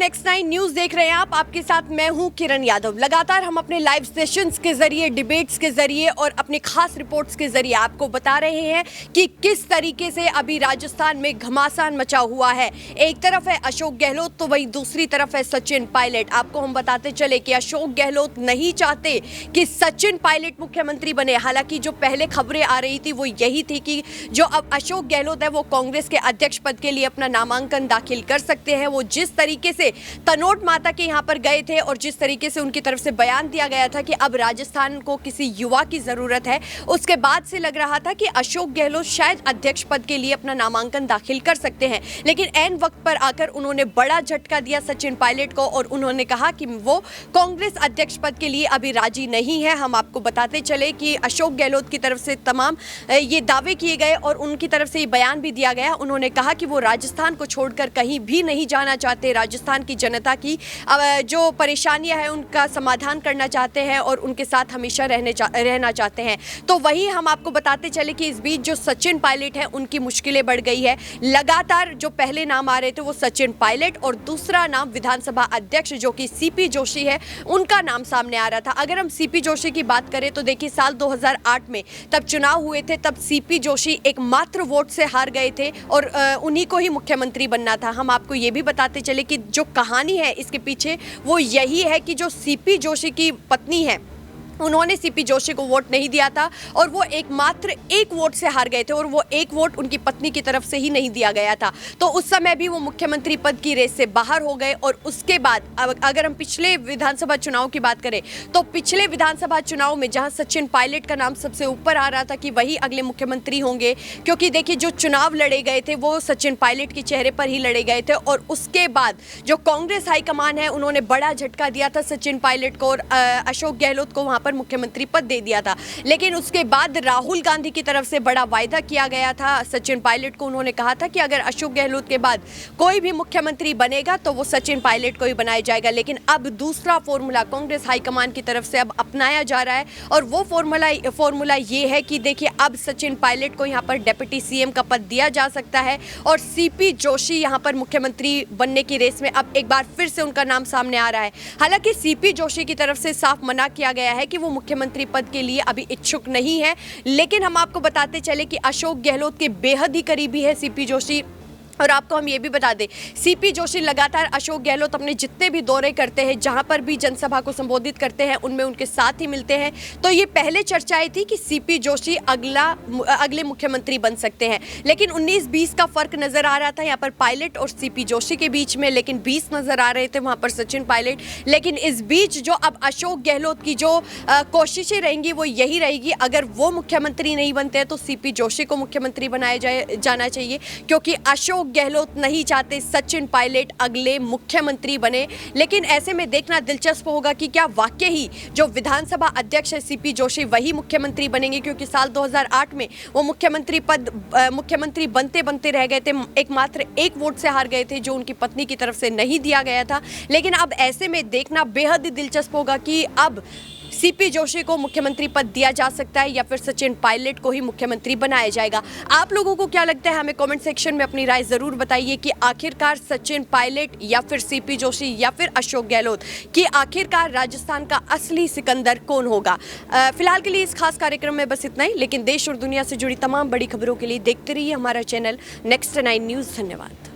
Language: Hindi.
नेक्स्ट 9 न्यूज देख रहे हैं आप। आपके साथ मैं हूं किरण यादव। लगातार हम अपने लाइव सेशंस के जरिए, डिबेट्स के जरिए और अपनी खास रिपोर्ट्स के जरिए आपको बता रहे हैं कि किस तरीके से अभी राजस्थान में घमासान मचा हुआ है। एक तरफ है अशोक गहलोत तो वहीं दूसरी तरफ है सचिन पायलट। आपको हम बताते चले कि अशोक गहलोत नहीं चाहते कि सचिन पायलट मुख्यमंत्री बने। हालांकि जो पहले खबरें आ रही थी वो यही थी कि जो अब अशोक गहलोत है वो कांग्रेस के अध्यक्ष पद के लिए अपना नामांकन दाखिल कर सकते हैं। वो जिस तरीके से तनोट माता के यहां पर गए थे और जिस तरीके से उनकी तरफ से बयान दिया गया था कि अब राजस्थान को किसी युवा की जरूरत है, उसके बाद से लग रहा था कि अशोक गहलोत शायद अध्यक्ष पद के लिए अपना नामांकन दाखिल कर सकते हैं। लेकिन ऐन वक्त पर आकर उन्होंने बड़ा झटका दिया सचिन पायलट को और उन्होंने कहा कि वो कांग्रेस अध्यक्ष पद के लिए अभी राजी नहीं है। हम आपको बताते चले कि अशोक गहलोत की तरफ से तमाम ये दावे किए गए और उनकी तरफ से ये बयान भी दिया गया। उन्होंने कहा कि वो राजस्थान को छोड़कर कहीं भी नहीं जाना चाहते, राजस्थान की जनता की जो परेशानियां हैं उनका समाधान करना चाहते हैं और उनके साथ हमेशा रहना चाहते हैं। तो वही हम आपको बताते चले कि इस बीच जो सचिन पायलट हैं उनकी मुश्किलें बढ़ गई है। लगातार जो पहले नाम आ रहे थे वो सचिन पायलट और दूसरा नाम विधानसभा अध्यक्ष जो कि सीपी जोशी है, उनका नाम सामने आ रहा था। अगर हम सीपी जोशी की बात करें तो देखिए साल 2008 में तब चुनाव हुए थे, तब सीपी जोशी एकमात्र वोट से हार गए थे और उन्हीं को ही मुख्यमंत्री बनना था। हम आपको ये भी बताते चले कि जो कहानी है इसके पीछे वो यही है कि जो सीपी जोशी की पत्नी है उन्होंने सीपी जोशी को वोट नहीं दिया था और वो एकमात्र एक वोट से हार गए थे और वो एक वोट उनकी पत्नी की तरफ से ही नहीं दिया गया था। तो उस समय भी वो मुख्यमंत्री पद की रेस से बाहर हो गए और उसके बाद अगर हम पिछले विधानसभा चुनाव की बात करें तो पिछले विधानसभा चुनाव में जहां सचिन पायलट का नाम सबसे ऊपर आ रहा था कि वही अगले मुख्यमंत्री होंगे, क्योंकि देखिए जो चुनाव लड़े गए थे वो सचिन पायलट के चेहरे पर ही लड़े गए थे और उसके बाद जो कांग्रेस हाईकमान है उन्होंने बड़ा झटका दिया था सचिन पायलट को और अशोक गहलोत को वहां पर मुख्यमंत्री पद दे दिया था। लेकिन उसके बाद राहुल गांधी की तरफ से बड़ा वायदा किया गया था सचिन पायलट को। उन्होंने कहा था कि अगर अशोक गहलोत के बाद कोई भी मुख्यमंत्री बनेगा तो वो सचिन पायलट को ही बनाया जाएगा। लेकिन अब दूसरा फॉर्मूला कांग्रेस हाईकमान की तरफ से अब अपनाया जा रहा है और वो फॉर्मूला ये है कि देखिए अब सचिन पायलट को यहाँ पर डेप्यूटी सीएम का पद दिया जा सकता है और सीपी जोशी यहाँ पर मुख्यमंत्री बनने की रेस में अब एक बार फिर से उनका नाम सामने आ रहा है। हालांकि सीपी जोशी की तरफ से साफ मना किया गया है कि वो मुख्यमंत्री पद के लिए अभी इच्छुक नहीं है। लेकिन हम आपको बताते चले कि अशोक गहलोत के बेहद ही करीबी है सीपी जोशी। और आपको हम ये भी बता दें, सीपी जोशी लगातार अशोक गहलोत अपने जितने भी दौरे करते हैं, जहां पर भी जनसभा को संबोधित करते हैं, उनमें उनके साथ ही मिलते हैं। तो ये पहले चर्चाएं थी कि सीपी जोशी अगले मुख्यमंत्री बन सकते हैं। लेकिन 19-20 का फर्क नजर आ रहा था यहाँ पर पायलट और सीपी जोशी के बीच में, लेकिन 20 नजर आ रहे थे वहां पर सचिन पायलट। लेकिन इस बीच जो अब अशोक गहलोत की जो कोशिशें रहेंगी वो यही रहेगी, अगर वो मुख्यमंत्री नहीं बनते हैं तो सीपी जोशी को मुख्यमंत्री बनाया जाना चाहिए, क्योंकि अशोक गहलोत नहीं चाहते सचिन पायलट अगले मुख्यमंत्री बने। लेकिन ऐसे में देखना दिलचस्प होगा कि क्या वाकई ही जो विधानसभा अध्यक्ष है सीपी जोशी वही मुख्यमंत्री बनेंगे, क्योंकि साल 2008 में वो मुख्यमंत्री बनते रह गए थे, एकमात्र एक वोट से हार गए थे जो उनकी पत्नी की तरफ से नहीं दिया गया था। लेकिन अब ऐसे में देखना बेहद ही दिलचस्प होगा कि अब सीपी जोशी को मुख्यमंत्री पद दिया जा सकता है या फिर सचिन पायलट को ही मुख्यमंत्री बनाया जाएगा। आप लोगों को क्या लगता है, हमें कमेंट सेक्शन में अपनी राय जरूर बताइए कि आखिरकार सचिन पायलट या फिर सीपी जोशी या फिर अशोक गहलोत कि आखिरकार राजस्थान का असली सिकंदर कौन होगा। फिलहाल के लिए इस खास कार्यक्रम में बस इतना ही, लेकिन देश और दुनिया से जुड़ी तमाम बड़ी खबरों के लिए देखते रहिए हमारा चैनल नेक्स्ट 9 न्यूज़। धन्यवाद।